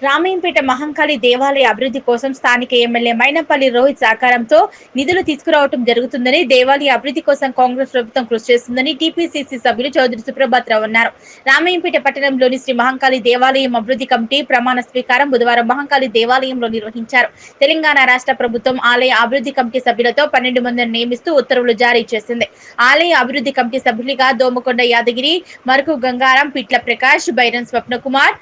రామయ్యంపేట మహంకాళి దేవాలయ అభివృద్ధి కోసం స్థానిక ఎమ్మెల్యే మైనంపల్లి రోహిత్ సహకారంతో నిధులు తీసుకురావడం జరుగుతుందని, దేవాలయ అభివృద్ధి కోసం కాంగ్రెస్ ప్రభుత్వం కృషి చేస్తుందని టీపీసీసీ సభ్యులు చౌదరి సుప్రభాతరావు అన్నారు. రామయ్యంపేట పట్టణంలోని శ్రీ మహంకాళి దేవాలయం అభివృద్ధి కమిటీ ప్రమాణ స్వీకారం బుధవారం మహంకాళి దేవాలయంలో నిర్వహించారు. తెలంగాణ రాష్ట్ర ప్రభుత్వం ఆలయ అభివృద్ధి కమిటీ సభ్యులతో 12 మందిని నియమిస్తూ ఉత్తర్వులు జారీ చేసింది. ఆలయ అభివృద్ధి కమిటీ సభ్యులుగా దోమకొండ యాదగిరి, మరుకు గంగారాం, పిట్ల ప్రకాష్, బైరన్ స్వప్నకుమార్,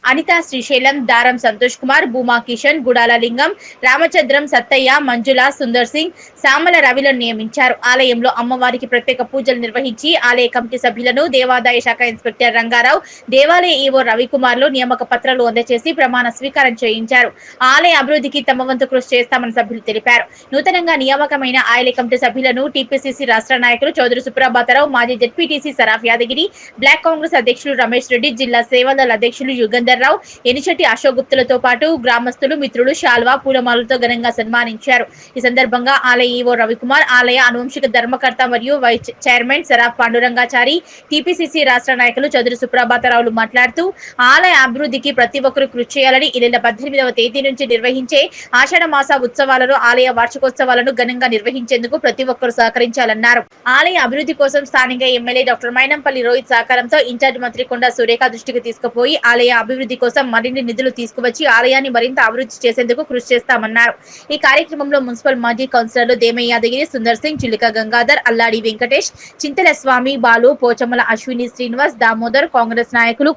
అనితా శ్రీశైలం, దారం సంతోష్ కుమార్, భూమా కిషన్, గుడాల లింగం, రామచంద్రం, సత్తయ్య, మంజుల, సుందర్ సింగ్, సామల రవిలను నియమించారు. ఆలయంలో అమ్మవారికి ప్రత్యేక పూజలు నిర్వహించి ఆలయ కమిటీ సభ్యులను దేవాదాయ శాఖ ఇన్స్పెక్టర్ రంగారావు, దేవాలయ ఈవో రవికుమార్లు నియామక పత్రాలు అందజేసి ప్రమాణ స్వీకారం చేయించారు. ఆలయ అభివృద్ధికి తమ వంతు కృషి చేస్తామని సభ్యులు తెలిపారు. నూతనంగా నియామకమైన ఆలయ కమిటీ సభ్యులను టీపీసీసీ రాష్ట్ర నాయకులు చౌదరి సుప్రభాతరావు, మాజీ జెడ్పీటీసీ సరాఫ్ యాదగిరి, బ్లాక్ కాంగ్రెస్ అధ్యక్షులు రమేష్ రెడ్డి, జిల్లా సేవాదళ అధ్యక్షులు యుగంధర్ రావు, ఎనిశెట్టి అశోక్ గుప్తులతో పాటు గ్రామస్తులు, మిత్రులు శాల్వా, పూలమాలతో ఘనంగా సన్మానించారు. ఈ సందర్భంగా ఆలయ ఈవో రవికుమార్, ఆలయ అనువంశిక ధర్మకర్త మరియు vice chairman Saraf Pandurangachari, TPCC రాష్ట్ర నాయకులు చౌదరి సుప్రభాతరావులు మాట్లాడుతూ ఆలయ అభివృద్ధికి ప్రతి ఒక్కరూ కృషి చేయాలని, ఈ నెల 18వ తేదీ నుంచి నిర్వహించే ఆషాఢ మాస ఉత్సవాలను, ఆలయ వార్షికోత్సవాలను ఘనంగా నిర్వహించేందుకు ప్రతి ఒక్కరూ సహకరించాలన్నారు. ఆలయ అభివృద్ధి కోసం స్థానిక ఎమ్మెల్యే డాక్టర్ మైనంపల్లి రోహిత్ సహకారంతో ఇన్ఛార్జ్ మంత్రి కొండా సురేఖ దృష్టికి తీసుకుపోయి ఆలయ అభివృద్ధి కోసం మరిన్ని నిధులు తీసుకువచ్చి ఆలయాన్ని మరింత అభివృద్ధి చేసేందుకు కృషి చేస్తామన్నారు. ఈ కార్యక్రమంలో మున్సిపల్ మాజీ కౌన్సిలర్లు దేమయ్య యాదగిరి, సుందర్ సింగ్, చిలిక గంగాధర్, అల్లాడి వెంకటేష్, చింతల స్వామి, బాలు, పోచమ్మల అశ్విని శ్రీనివాస్, దామోదర్, కాంగ్రెస్ నాయకులు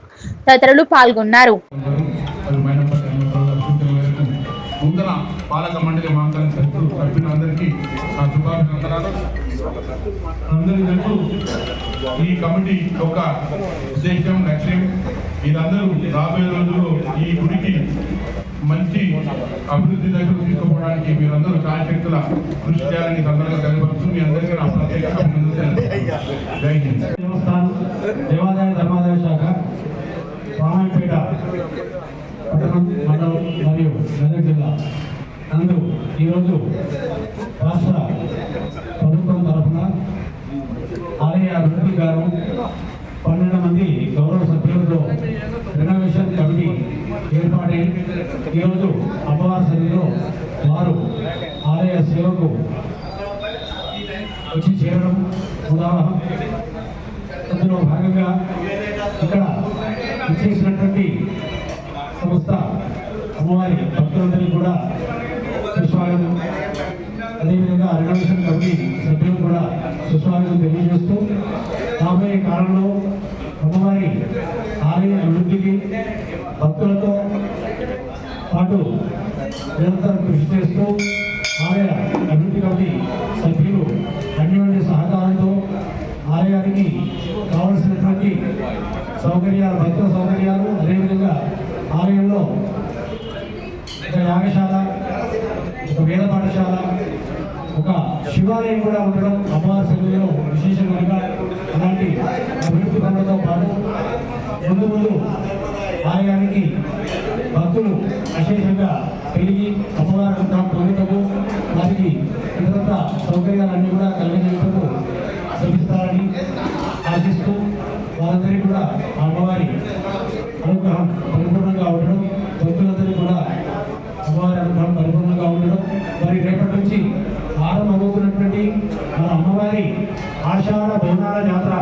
తదితరులు పాల్గొన్నారు. నూతన పాలక మండలి మహంకాళి సభ్యులందరికీ నా శుభాకాంక్షలు. అందరికీ తెలుసు ఈ కమిటీ యొక్క ఉద్దేశం, లక్ష్యం ఇదందరూ రాబోయే రోజుల్లో ఈ గుడికి మంచి అభివృద్ధి దగ్గర తీసుకుపోవడానికి మీరందరూ శాయశక్తుల కృషి చేయాలని సందర్భంగా తెలియపరుస్తూ మీ అందరికీ నా ప్రత్యేక జై హింద్. దేవాదాయ ధర్మాదాయ శాఖ రామయ్యంపేట పట్టణం, మండలం మరియు మెదక్ జిల్లా నందు ఈరోజు రాష్ట్ర ప్రభుత్వం తరఫున ఆలయ అభివృద్ధి గారు 12 మంది గౌరవ సభ్యులతో రెనోవేషన్ కమిటీ ఏర్పాటై ఈరోజు అమ్మవారి సన్నిధిలో వారు ఆలయ సేవకు వచ్చి చేరడం ఉదాహరణ. అందులో భాగంగా ఇక్కడ ఇచ్చేసినటువంటి సంస్థ అమ్మవారి భక్తులందరికీ కూడా సుస్వాగతం, అదేవిధంగా రెనోవేషన్ కమిటీ సభ్యులు కూడా సుస్వాగతం తెలియజేస్తూ రాబోయే కాలంలో అమ్మవారి ఆలయ అభివృద్ధికి భక్తులతో పాటు నిరంతరం కృషి చేస్తూ ఆలయ అభివృద్ధి కమిటీ సభ్యులు అన్యోన్య సహకారంతో ఆలయానికి కావలసినటువంటి సౌకర్యాలు, భక్తుల సౌకర్యాలు, అదేవిధంగా ఆలయంలో ఒక యాగశాల, ఒక వేద పాఠశాల, ఒక శివాలయం కూడా ఉండడం అమ్మవారి సన్నిధిలో విశేషం కనుక అలాంటి అభివృద్ధి పనులతో పాటు ముందు ఆలయానికి భక్తులు అశేషంగా పెరిగి అమ్మవారి అనుగ్రహం పొందుటకు, వారికి ఇతరత్ర సౌకర్యాలన్నీ కూడా కలిగించేందుకు శ్రమిస్తారని ఆశిస్తూ వారందరికీ కూడా అమ్మవారి అనుగ్రహం పరిపూర్ణంగా ఉండడం, భక్తులందరికీ కూడా అమ్మవారి అనుగ్రహం పరిపూర్ణంగా ఉండడం. మరి రేపటి నుంచి ప్రారంభమవుతున్నటువంటి మన అమ్మవారి ఆషాఢ బోనాల జాతర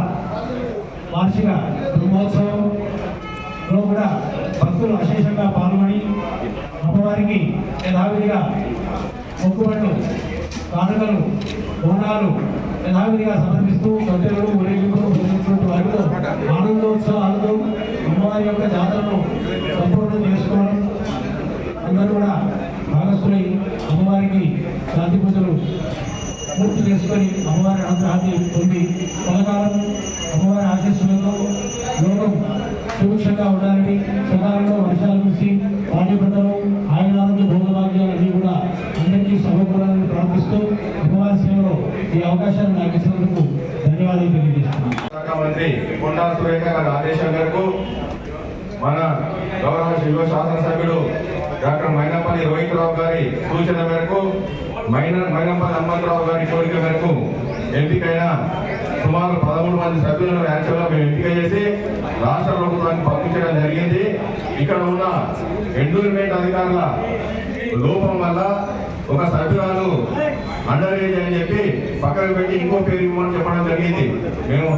వార్షిక బ్రహ్మోత్సవంలో కూడా భక్తులు అశేషంగా పాల్గొని అమ్మవారికి యథావిధిగా మొక్కుబడులు, కానుకలు, బోనాలు యథావిధిగా సమర్పిస్తూ సభ్యులు ఊరేగింపులు పొందినటువంటి వారితో ఆనందోత్సవాలతో అమ్మవారి యొక్క జాతరను సంపూర్ణం చేసుకోవడం, అందరూ కూడా భాగస్థులై అమ్మవారికి శాంతి పూజలు పూర్తి చేసుకొని అమ్మవారి అనుగ్రహాన్ని పొంది కలకాలం అమ్మవారి ఆశీస్సులతో లోకం సుభిక్షంగా ఉండాలని, సకాలంలో వర్షాలు కురిసి పాడి పంటలు, ఆయుధాలను, భోగభాగ్యాలన్నీ కూడా అందరికీ సమకూరాలని ప్రార్థిస్తూ అమ్మవారి సేవలో ఈ అవకాశాన్ని నాకు ఇచ్చినందుకు ధన్యవాదాలు తెలియజేస్తున్నాను. శాఖ మంత్రి కొండా సురేఖ గారి ఆదేశం మేరకు మన గౌరవ శివ శాసనసభ్యుడు డాక్టర్ మైనంపల్లి రోహిత్ రావు గారి సూచన మేరకు, మైనంపల్లి హనుమంతరావు గారి కోరిక మేరకు ఎంపికైన సుమారు 13 మంది సభ్యులను యాక్చువల్గా మేము ఎంపిక చేసి రాష్ట్ర ప్రభుత్వానికి పంపించడం జరిగింది. ఇక్కడ ఉన్న ఎండోర్మెంట్ అధికారుల లోపం వల్ల ఒక సభ్యురాలు అండర్ ఏజ్ అని చెప్పి పక్కకు పెట్టి ఇంకో పేరు ఇవ్వమని చెప్పడం జరిగింది. మేము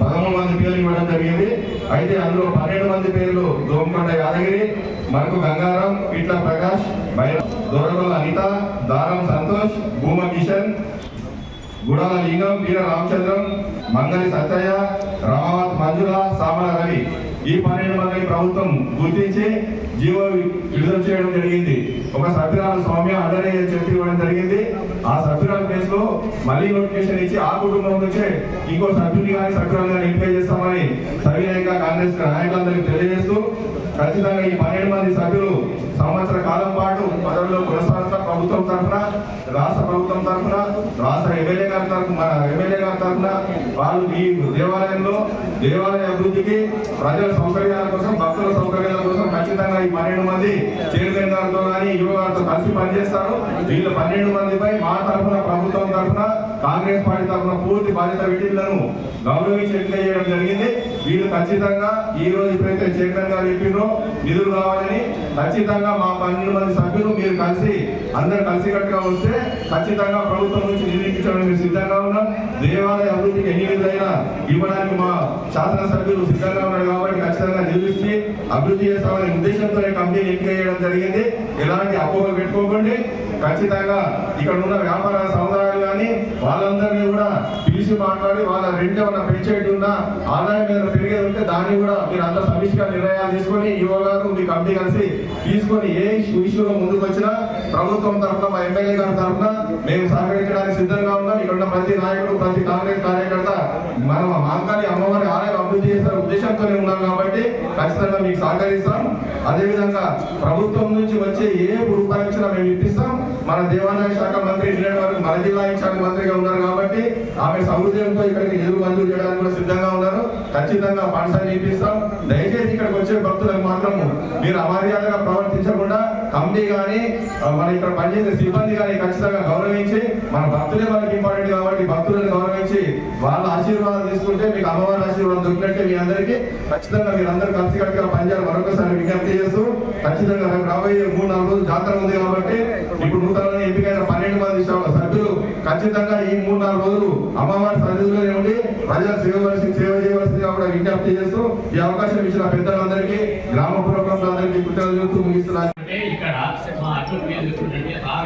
13 మంది పేర్లు ఇవ్వడం జరిగింది. అయితే అందులో 12 మంది పేర్లు దోమకొండ యాదగిరి, మరకు గంగారాం, పిట్ల ప్రకాష్, దొరగొల్ల అనిత, దారం సంతోష్, భూమ కిషన్, గుడాల లింగం, వీర రామచంద్రం, మంగళి సత్తయ్య, రామావత్ మంజుల, సామల రవి ఈ 12 మందిని ప్రభుత్వం గుర్తించి జీవో విడుదల చేయడం జరిగింది. ఒక సభ్యురాలు సౌమ్య అండర్ ఏజ్ చెప్పి ఇవ్వడం జరిగింది. ఆ సభ్యురాల ప్లేస్ లో మళ్ళీ నోటిఫికేషన్ ఇచ్చి ఆ కుటుంబం నుంచే ఇంకో సభ్యుని కానీ సభ్యురాలు కానీ ఎంపిక చేస్తామని సవినయంగా కాంగ్రెస్ నాయకులందరికీ తెలియజేస్తూ ఖచ్చితంగా ఈ 12 మంది సభ్యులు సంవత్సర కాలం పాటు పదవిలో కొనసాగుతా ప్రభుత్వం తరఫున, రాష్ట్ర ప్రభుత్వం తరఫున, రాష్ట్ర ఎమ్మెల్యే గారి తరఫున వాళ్ళు ఈ దేవాలయంలో దేవాలయ అభివృద్ధికి, ప్రజల సౌకర్యాల కోసం, భక్తుల సౌకర్యాల కోసం ఖచ్చితంగా ఈ 12 మంది చైర్మన్ గారితో కానీ యువ గారితో కలిసి పనిచేస్తారు. వీళ్ళు 12 మందిపై మా తరఫున, ప్రభుత్వం తరఫున, కాంగ్రెస్ పార్టీ తరఫున పూర్తి బాధ్యత వీటిలను గౌరవించి ఎంపిక చేయడం జరిగింది. వీళ్ళు ఖచ్చితంగా ఈ రోజు ఎప్పుడైతే చైర్మన్ గారు చెప్పిండ్రో నిధులు కావాలని ఖచ్చితంగా మా 12 మంది సభ్యులు మీరు కలిసి అందరు కలిసికట్టుగా వస్తే ఖచ్చితంగా ప్రభుత్వం నుంచి నిధులించడానికి మేము సిద్ధంగా ఉన్నాం. దేవాలయ అభివృద్ధికి ఎన్ని నిధులైనా ఇవ్వడానికి మా శాసనసభ్యులు సిద్ధంగా ఉన్నారు కాబట్టి ఖచ్చితంగా నిధులిచ్చి అభివృద్ధి చేస్తామనే ఉద్దేశంతోనే కమిటీని ఎంపిక చేయడం జరిగింది. ఎలాంటి అపోహలు పెట్టుకోకండి. ఖచ్చితంగా ఇక్కడ ఉన్న వ్యాపార సముదాయాలు కానీ వాళ్ళందరినీ కూడా పిలిచి మాట్లాడి వాళ్ళ రెంట్ ఏమైనా పెంచేటి ఉన్నా, ఆదాయం ఏదైనా పెరిగేది ఉంటే దాన్ని కూడా మీరు అంత సమిష్టిగా నిర్ణయాలు తీసుకొని యువ గారు మీ కమిటీ కలిసి తీసుకొని ఏ ఇష్యూలో ముందుకు వచ్చినా ప్రభుత్వం తరఫున, మా ఎమ్మెల్యే గారి తరఫున మేము సహకరించడానికి సిద్ధంగా ఉన్నాం. ఇక్కడ ఉన్న ప్రతి నాయకుడు, ప్రతి కాంగ్రెస్ కార్యకర్త మనం మాంకాళి అమ్మవారి ఆలయం అభివృద్ధి చేసే ఉద్దేశంతోనే ఉన్నాం కాబట్టి ఖచ్చితంగా మీకు సహకరిస్తాం. అదేవిధంగా ప్రభుత్వం నుంచి వచ్చే ఏ రూపాయలు ఇచ్చినా మేము ఇప్పిస్తాం. మన దేవాలయ శాఖ మంత్రి నిన్నటి వరకు మన జిల్లా ఇన్ఛార్జ్ మంత్రిగా ఉన్నారు కాబట్టి ఆమె సౌకర్యంతో ఇక్కడికి నిధులు మంజూరు చేయడానికి కూడా సిద్ధంగా ఉన్నారు. ఖచ్చితంగా ఫండ్స్ అని ఇప్పిస్తాం. దయచేసి ఇక్కడికి వచ్చే భక్తులకు మాత్రం మీరు అమర్యాదగా ప్రవర్తించకుండా కమిటీ కానీ మన ఇక్కడ పనిచేసే సిబ్బంది కానీ ఖచ్చితంగా గౌరవించి, మన భక్తులే మనకి ఇంపార్టెంట్ కాబట్టి భక్తులను గౌరవించి వాళ్ళ ఆశీర్వాదాలు తీసుకుంటే మీకు అమ్మవారి ఆశీర్వాదం దొరికినట్టే మీ అందరికీ. ఖచ్చితంగా మీరు అందరూ కలిసికట్టుగా పనిచేయాలి మరొకసారి విజ్ఞప్తి చేస్తూ ఖచ్చితంగా రాబోయే 3-4 రోజులు జాతర ఉంది కాబట్టి ఇప్పుడు నూతనంగా ఎంపికైన 12 మంది సభ్యులు ఖచ్చితంగా ఈ 3-4 రోజులు అమ్మవారి సన్నిధిలోనే ఉండి ప్రజల సేవ చేయవలసిందిగా కూడా విజ్ఞప్తి చేస్తూ ఈ అవకాశం ఇచ్చిన పెద్దలందరికీ, గ్రామ పురప్రముఖులందరికీ కృతజ్ఞతలు ముగిస్తున్నారు. ఇక్కడ మా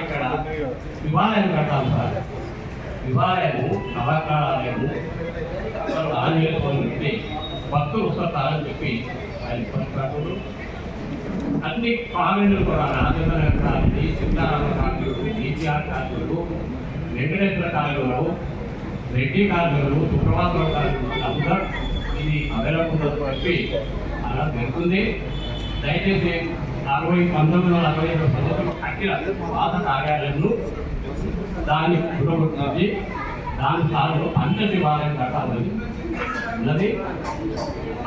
ఇక్కడ వివాహాలు కట్టాలి సార్. వివాహాలు నవకాలము ఆంజనేయులు భక్తులు వస్తారని చెప్పి ఆయన కొనసాగులు అన్ని కాలనీలు కూడా రాజేంద్ర కాలనీ, సీతారామ కాలనీలు, ఈటీఆర్ కాలనీలు, వెంకటేశ్వర కాలనీలు, రెడ్డి కాలనీలు, సుప్రభాతం కాలనీలు అందరూ ఇది అవైలబుల్ చెప్పి అలా జరుగుతుంది. దయచేసి 1945 సంవత్సరం కట్టిన పాత కార్యాలయంలో దాన్ని పునరుద్ధరించి దాని స్థానంలో పంచశివాలయం కట్టాలని ఉన్నది.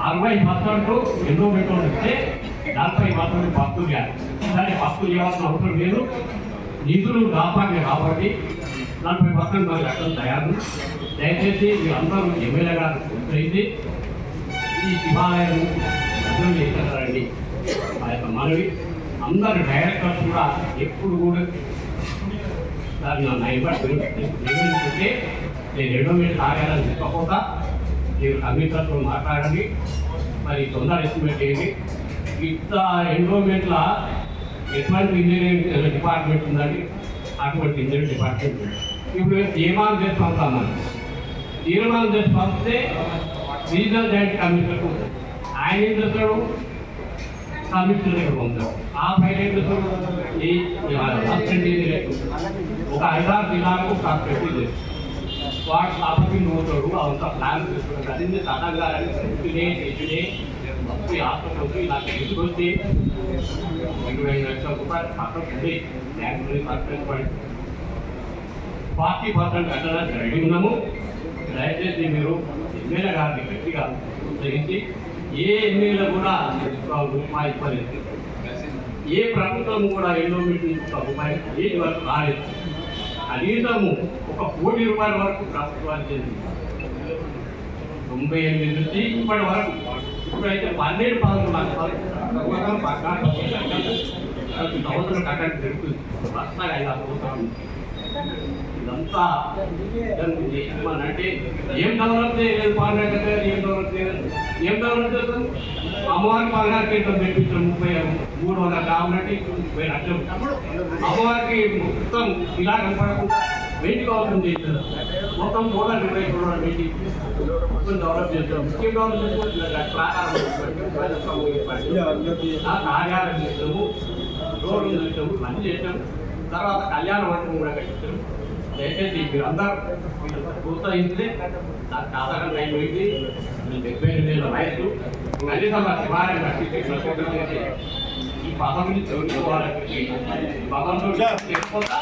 60% ఎన్నో మెట్రోలు ఇస్తే 40% భక్తులు గారు దాన్ని భక్తులు ఇవ్వాల్సిన అవసరం లేదు. నిధులు కాపాడి కాబట్టి 40% మరి కట్టడం తయారు. దయచేసి మీరందరూ ఎమ్మెల్యే గారు గుర్తయింది ఈ శివాలయం అర్థం చేస్తారండి. ఆ యొక్క మనవి అందరు డైరెక్టర్స్ కూడా ఎప్పుడు కూడా దాన్ని నా ఇవ్వండి నిర్వహించుకుంటే నేను ఎండోమెంట్ కార్యాలయం తీసుకోకుండా మీరు కమిషనర్తో మాట్లాడండి. మరి తొందర ఎస్టిమేట్ చేయండి. ఇంత ఎండోమెంట్ల ఎటువంటి ఇంజనీరింగ్ డిపార్ట్మెంట్ ఉందండి, అటువంటి ఇంజనీరింగ్ డిపార్ట్మెంట్ ఇప్పుడు తీర్మానం చేసి పంపుతామని తీర్మానం చేసి పంపితే రీజనల్ జాయింట్ కమిషనర్కు ఆయన ఏం చేస్తాడు, కమిషనర్ దగ్గర పంపుతాడు. ఆ ఫైల్ ఏం చేస్తాడు, ఈ అసిస్టెంట్ ఇంజనీర్ ఒక 5-6 జిల్లాలకు పెట్టి వాడు కాబట్టి పోతాడు. అవంతా ప్లాన్ చేసుకుంటాడు. అన్ని తటంగాలని ఎటుడే హాస్పిటల్కి నాకు ఎందుకు వచ్చి 25 లక్షల రూపాయలు పక్కన ఉంది. బ్యాంకు పడి 40% కట్టడానికి రెడీ ఉన్నాము. దయచేసి మీరు ఎమ్మెల్యే గారిని గట్టిగా ఉత్తరించి ఏ ఎమ్మెల్యే కూడా రూపాయి ఇవ్వలేదు. ఏ ప్రభుత్వం కూడా ఎండోమెంట్ రూపాయలు ఏది వరకు రాలేదు. కనీసము 1 కోటి రూపాయల వరకు ప్రభుత్వాలు చేసింది. 98 నుంచి ఇప్పటి వరకు ఇప్పుడైతే 12 లక్షలు సంవత్సరం కట్టడం జరుగుతుంది. ప్రస్తుతం 5-6 సంవత్సరాలు ఇదంతా అంటే ఏం డెవలప్ చేయలేదు పార్లమెంట్ గారు, ఏం డెవలప్ చేస్తాం. అమ్మవారి పాలనాకి పెట్టించాం 300 గ్రాములకి 30 లక్షలు. అమ్మవారికి మొత్తం ఇలా కనపడకుండా వెయిట్ కావాల్సింది చేస్తారు. మొత్తం 120 పెట్టి మొత్తం డెవలప్ చేస్తాం. ముఖ్యం డెవలప్ కార్యాలయం చేస్తాము, రోడ్లు చేసాము, అన్నీ చేసాము. తర్వాత కళ్యాణ మండపం కూడా కట్టించాము. దయచేసి మీరు అందరూ ప్రోత్సహిస్తే నాకు సాధారణ అయిపోయింది. 78 వయసు కనీసం మా శివాలయం కట్టించి ఈ పదవిని తెలుసుకోవాలని భగవంతుడు తెలుసుకోవాలి.